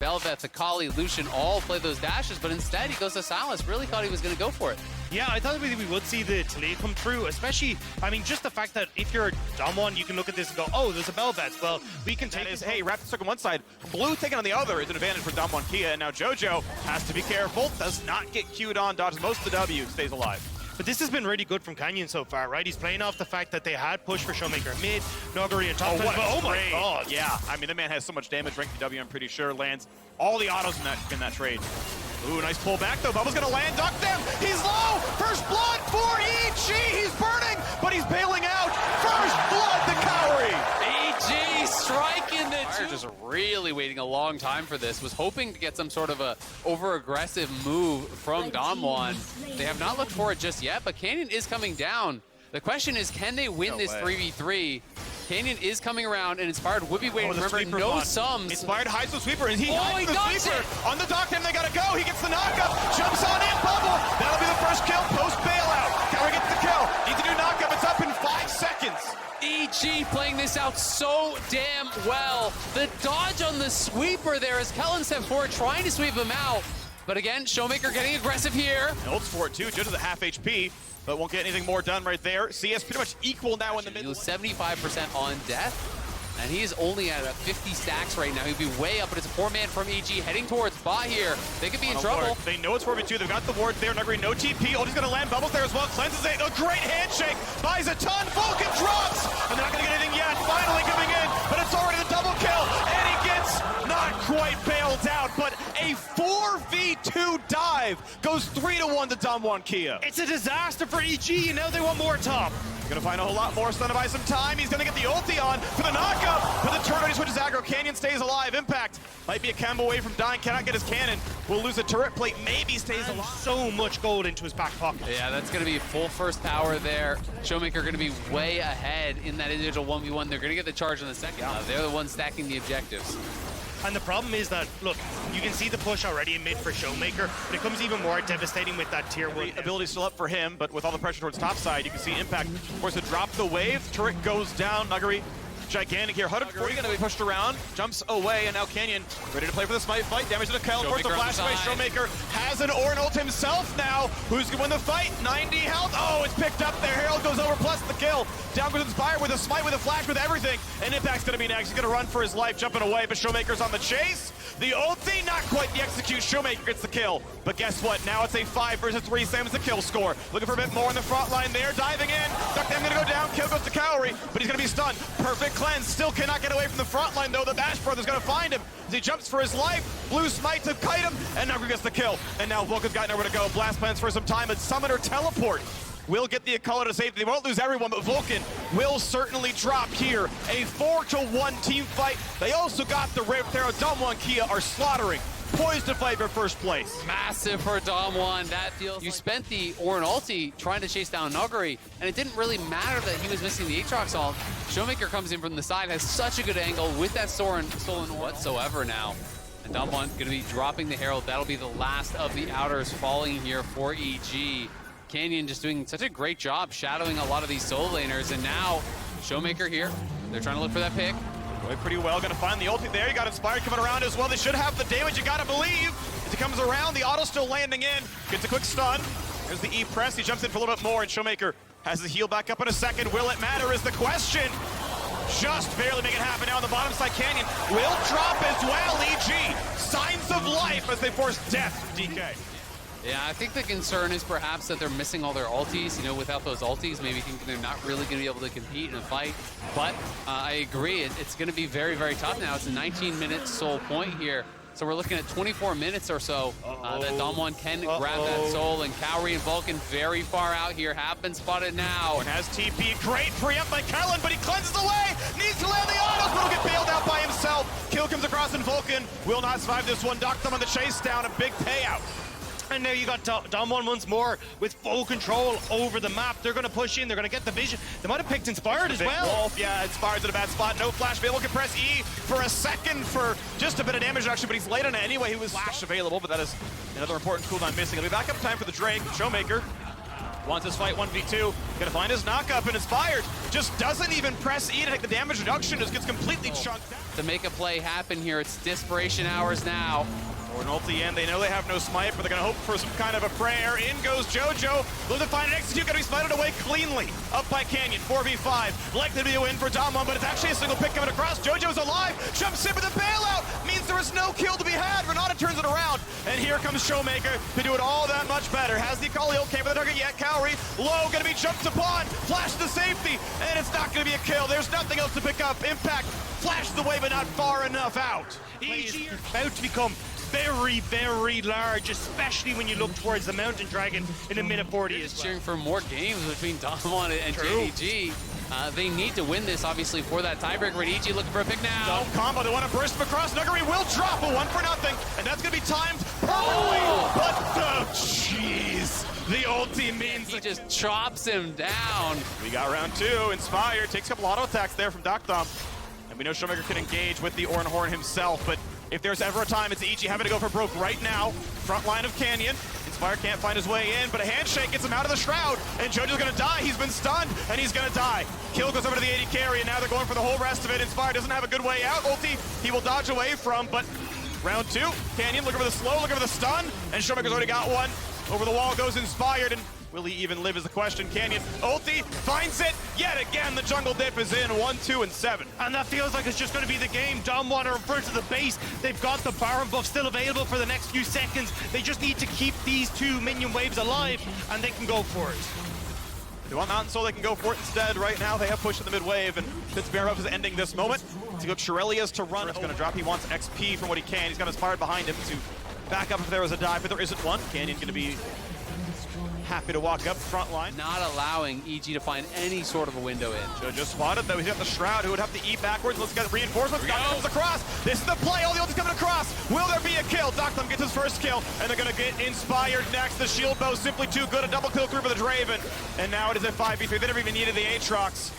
Bel'Veth, Akali, Lucian all play those dashes, but instead he goes to Sylas. Really thought he was going to go for it. Yeah, I thought we would see the Talia come through, especially, I mean, just the fact that if you're Damwon, you can look at this and go, oh, there's a Bel'Veth. Well, we can take this. Hey, Raptor stuck on one side, Blue taking on the other is an advantage for Damwon Kia, and now JoJo has to be careful, does not get queued on, dodges most of the W, stays alive. But this has been really good from Canyon so far, right? He's playing off the fact that they had push for Showmaker mid, Noguri and top. Oh my god. Yeah, I mean, the man has so much damage, rank W, I'm pretty sure, lands all the autos in that trade. Ooh, nice pull back though. Bubble's gonna land, duck them. He's low. First blood for EG. He's burning, but he's bailing out. First blood to Kaori. EG striking the two. Just really waiting a long time for this. Was hoping to get some sort of a over-aggressive move from Damwon. They have not looked for it just yet, but Canyon is coming down. The question is, can they win this 3v3? Canyon is coming around, and Inspired would be waiting. Remember, no sums. Inspired hides the sweeper, and he hides the sweeper. On the dock, then they gotta go. He gets the knockup, jumps on in, Bubble. That'll be the first kill, post bailout. Kaori gets the kill. Needs to do knockup. It's up in 5 seconds. EG playing this out so damn well. The dodge on the sweeper there as Kellen stepped forward, trying to sweep him out. But again, Showmaker getting aggressive here. Ults for it too, just at half HP. But won't get anything more done right there. CS pretty much equal now in the middle. 75% on death, and he is only at 50 stacks right now. He'd be way up, but it's a 4-man from EG heading towards bot here. They could be in trouble. They know it's 4v2. They've got the ward there. Nuguri, no TP. Ulti's gonna land. Bubbles there as well. Cleanses it. A great handshake. Buys a ton. Vulcan drops. And they're not gonna get anything yet. Finally coming in, but it's already the double kill. And he gets not quite bailed out, but a 4v2 dive goes 3-1 to Damwon Kia. It's a disaster for EG, and now they want more top. Gonna find a whole lot more, stun to buy some time. He's gonna get the ulti on for the knockup. But the turret, he switches aggro. Canyon stays alive. Impact might be a combo away from dying. Cannot get his cannon. Will lose a turret plate. Maybe stays alive. So much gold into his back pocket. Yeah, that's gonna be full first power there. Showmaker gonna be way ahead in that individual 1v1. They're gonna get the charge in the second. They're the ones stacking the objectives. And the problem is that, look, you can see the push already in mid for Showmaker, but it becomes even more devastating with that tier 1. Ability still up for him, but with all the pressure towards top side, you can see Impact forced to drop the wave. Turret goes down. Nuguri, gigantic here. 140 gonna be pushed around, jumps away, and now Canyon ready to play for the smite fight. Damage to the kill. Force the flash away. Showmaker has an Ornn ult himself now. Who's gonna win the fight? 90 health. Oh, it's picked up there. Herald goes over plus the kill. Down goes Inspire with a smite, with a flash, with everything. And Impact's gonna be next. He's gonna run for his life, jumping away, but Showmaker's on the chase. The ulti, not quite the execute. Showmaker gets the kill. But guess what? Now it's a 5 versus 3. Same as the kill score. Looking for a bit more in the front line there. Diving in. Duck them gonna go down. Kill goes to Kaori, but he's gonna be stunned. Perfect cleanse. Still cannot get away from the front line though. The Bash Brothers gonna find him as he jumps for his life. Blue smite to kite him, and Nuguri gets the kill. And now Vulcan's got nowhere to go. Blast plans for some time, but Summoner teleport will get the Akala to safety. They won't lose everyone, but Vulcan will certainly drop here. A 4-1 team fight. They also got the Rift there. Damwon Kia are slaughtering. Poised to fight for first place. Massive for Damwon. That feels you spent the Ornn ulti trying to chase down Nuguri, and it didn't really matter that he was missing the Aatrox ult. Showmaker comes in from the side, has such a good angle with that stolen whatsoever now. And Damwon going to be dropping the Herald. That'll be the last of the outers falling here for EG. Canyon just doing such a great job shadowing a lot of these solo laners, and now Showmaker here. They're trying to look for that pick. Going pretty well, gonna find the ulti there. You got Inspired coming around as well. They should have the damage, you gotta believe. As he comes around, the auto still landing in. Gets a quick stun. There's the E press, he jumps in for a little bit more, and Showmaker has his heal back up in a second. Will it matter is the question. Just barely make it happen now on the bottom side. Canyon will drop as well. EG, signs of life as they force death from DK. Yeah, I think the concern is perhaps that they're missing all their ultis. You know, without those ultis, maybe they're not really going to be able to compete in a fight. But I agree, it's going to be very, very tough now. It's a 19-minute soul point here. So we're looking at 24 minutes or so that Damwon can grab that soul. And Kaori and Vulcan very far out here have been spotted now. And has TP, great preempt by Kellen, but he cleanses away. Needs to land the autos, but he'll get bailed out by himself. Kill comes across, and Vulcan will not survive this one. Dock them on the chase down, a big payout. And now you got Damwon once more with full control over the map. They're going to push in. They're going to get the vision. They might have picked Inspired as well. Wolf, yeah, Inspired's in a bad spot. No flash available. Can press E for a second for just a bit of damage reduction, but he's late on it anyway. He was flash available, but that is another important cooldown missing. It'll be back up time for the Drake. Showmaker Wants his fight 1v2. Gonna find his knock-up, and Inspired just doesn't even press E to take the damage reduction. Just gets completely chunked out. To make a play happen here, it's desperation hours now. Or an ulti in. They know they have no smite, but they're gonna hope for some kind of a prayer. In goes JoJo. Looking to find an execute. Gonna be smited away cleanly. Up by Canyon. 4v5. Likely to be a win for Damwon, but it's actually a single pick coming across. JoJo's alive. Jumps in with a bailout. Means there is no kill to be had. Renata turns it around. And here comes Showmaker to do it all that much better. Has the Akali okay for the target yet? Cowrie low. Gonna be jumped upon. Flash to safety. And it's not gonna be a kill. There's nothing else to pick up. Impact flashes away, but not far enough out. EG are about to become very, very large, especially when you look towards the Mountain Dragon in a minute 40 as well. Cheering for more games between Damwon and JDG. They need to win this, obviously, for that tiebreaker. But EG looking for a pick now. Don't combo. They want to burst him across. Nuguri will drop a 1-0, and that's going to be timed perfectly. But the jeez, the ulti means He just chops him down. we got round 2. Inspired takes a couple auto attacks there from Doctom, and we know Showmaker can engage with the Oran Horn himself. But if there's ever a time, it's EG having to go for broke right now. Front line of Canyon. Inspire can't find his way in, but a handshake gets him out of the shroud, and JoJo's gonna die. He's been stunned, and he's gonna die. Kill goes over to the AD carry, and now they're going for the whole rest of it. Inspire doesn't have a good way out. Ulti, he will dodge away from, but round 2, Canyon looking for the slow, looking for the stun, and Showmaker's already got one. Over the wall goes Inspired, and will he even live is the question. Canyon, ulti, finds it. Yet again, the jungle dip is in 1, 2, and 7. And that feels like it's just going to be the game. Damwon are in front of the base. They've got the Baron buff still available for the next few seconds. They just need to keep these 2 minion waves alive, and they can go for it. They want Mountain Soul, they can go for it instead. Right now, they have pushed in the mid-wave, and Fitzbarrow is ending this moment. To go Shirelia's to run. It's going to drop. He wants XP from what he can. He's got Inspired behind him to back up if there was a dive, but there isn't one. Canyon going to be happy to walk up front line. Not allowing EG to find any sort of a window in. JoJo spotted, though. He's got the Shroud, who would have to eat backwards. Let's get reinforcements. Doctom comes across. This is the play. All the ulti's coming across. Will there be a kill? Doctom gets his first kill, and they're going to get Inspired next. The shield bow simply too good. A double kill through for the Draven. And now it is a 5v3. They never even needed the Aatrox.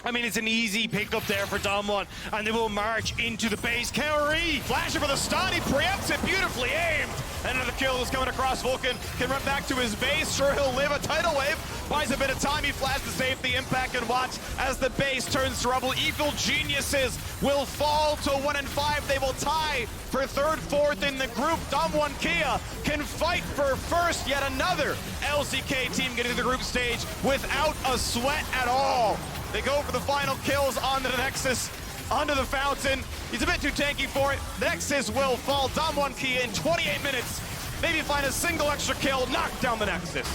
I mean, it's an easy pickup there for Damwon, and they will march into the base. Cowrie! Flashing for the stun. He preempts it. Beautifully aimed. And another kill is coming across. Vulcan can run back to his base. Sure, he'll live a tidal wave. Buys a bit of time. He flashes to save the impact, and watch as the base turns to rubble. Evil Geniuses will fall to 1 and 5. They will tie for 3rd, 4th in the group. Damwon Kia can fight for first. Yet another LCK team getting to the group stage without a sweat at all. They go for the final kills onto the Nexus, onto the Fountain. He's a bit too tanky for it. The Nexus will fall. Damwon Kia in 28 minutes. Maybe find a single extra kill, knock down the Nexus.